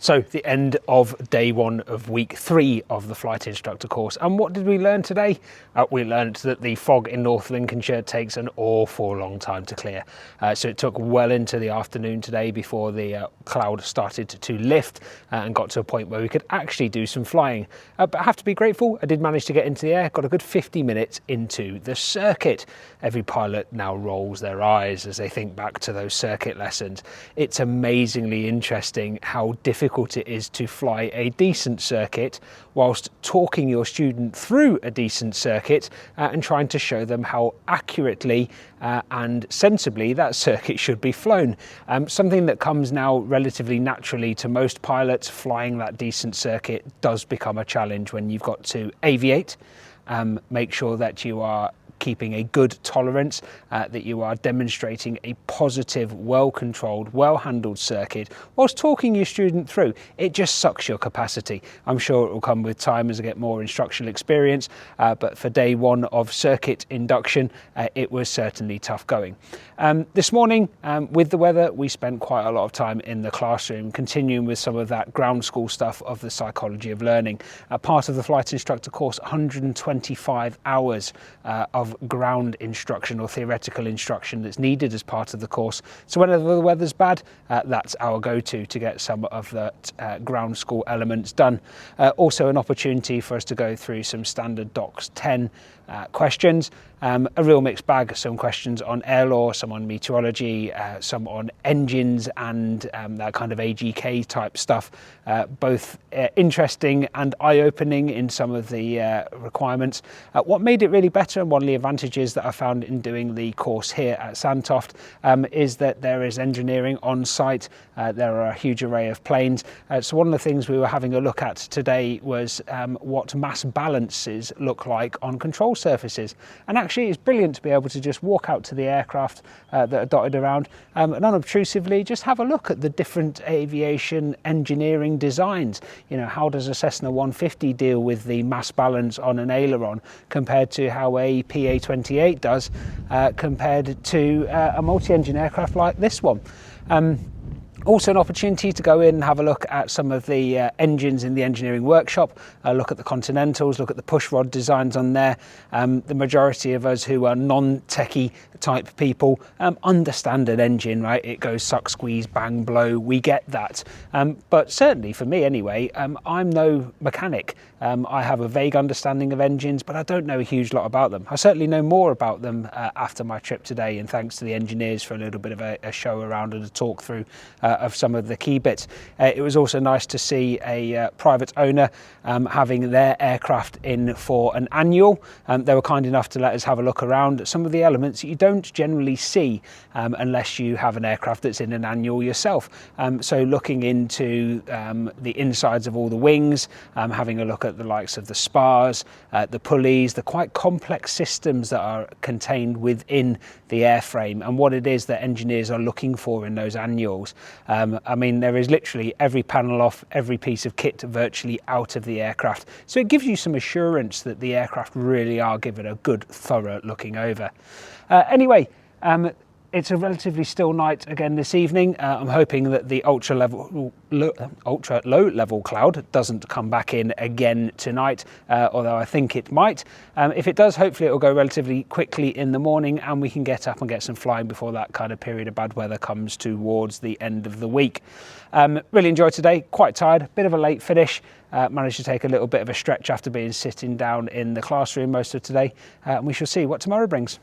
So the end of day one of week 3 of the Flight Instructor course. And what did we learn today? We learned that the fog in North Lincolnshire takes an awful long time to clear. So it took well into the afternoon today before the cloud started to lift and got to a point where we could actually do some flying. But I have to be grateful, I did manage to get into the air, got a good 50 minutes into the circuit. Every pilot now rolls their eyes as they think back to those circuit lessons. It's amazingly interesting how difficult it is to fly a decent circuit whilst talking your student through a decent circuit and trying to show them how accurately and sensibly that circuit should be flown. Something that comes now relatively naturally to most pilots, flying that decent circuit does become a challenge when you've got to aviate, make sure that you are keeping a good tolerance, that you are demonstrating a positive, well-controlled, well-handled circuit whilst talking your student through. It just sucks your capacity. I'm sure it will come with time as I get more instructional experience, but for day one of circuit induction, it was certainly tough going. This morning, with the weather, we spent quite a lot of time in the classroom, continuing with some of that ground school stuff of the psychology of learning. Part of the Flight Instructor course, 125 hours of ground instruction or theoretical instruction that's needed as part of the course. So whenever the weather's bad, that's our go-to to get some of that ground school elements done. Also an opportunity for us to go through some standard Docs 10 questions, a real mixed bag, some questions on air law, some on meteorology, some on engines and that kind of AGK type stuff, both interesting and eye-opening in some of the requirements. What made it really better, and one of the advantages that I found in doing the course here at Sandtoft, is that there is engineering on site. There are a huge array of planes. So one of the things we were having a look at today was what mass balances look like on control surfaces. And actually it's brilliant to be able to just walk out to the aircraft that are dotted around and unobtrusively just have a look at the different aviation engineering designs. You know, how does a Cessna 150 deal with the mass balance on an aileron compared to how a PA-28 does compared to a multi-engine aircraft like this one. Also an opportunity to go in and have a look at some of the engines in the engineering workshop, look at the Continentals, look at the push rod designs on there. The majority of us who are non-techie type people understand an engine, right? It goes suck, squeeze, bang, blow, we get that. But certainly for me anyway, I'm no mechanic. I have a vague understanding of engines, but I don't know a huge lot about them. I certainly know more about them after my trip today, and thanks to the engineers for a little bit of a show around and a talk through of some of the key bits. It was also nice to see a private owner having their aircraft in for an annual. They were kind enough to let us have a look around at some of the elements that you don't generally see unless you have an aircraft that's in an annual yourself. So looking into the insides of all the wings, having a look at the likes of the spars, the pulleys, the quite complex systems that are contained within the airframe and what it is that engineers are looking for in those annuals. I mean, there is literally every panel off, every piece of kit virtually out of the aircraft. So it gives you some assurance that the aircraft really are given a good, thorough looking over. Anyway, it's a relatively still night again this evening. I'm hoping that the ultra low level cloud doesn't come back in again tonight, although I think it might. If it does, hopefully it will go relatively quickly in the morning and we can get up and get some flying before that kind of period of bad weather comes towards the end of the week. Really enjoyed today, quite tired, bit of a late finish. Managed to take a little bit of a stretch after being sitting down in the classroom most of today. And we shall see what tomorrow brings.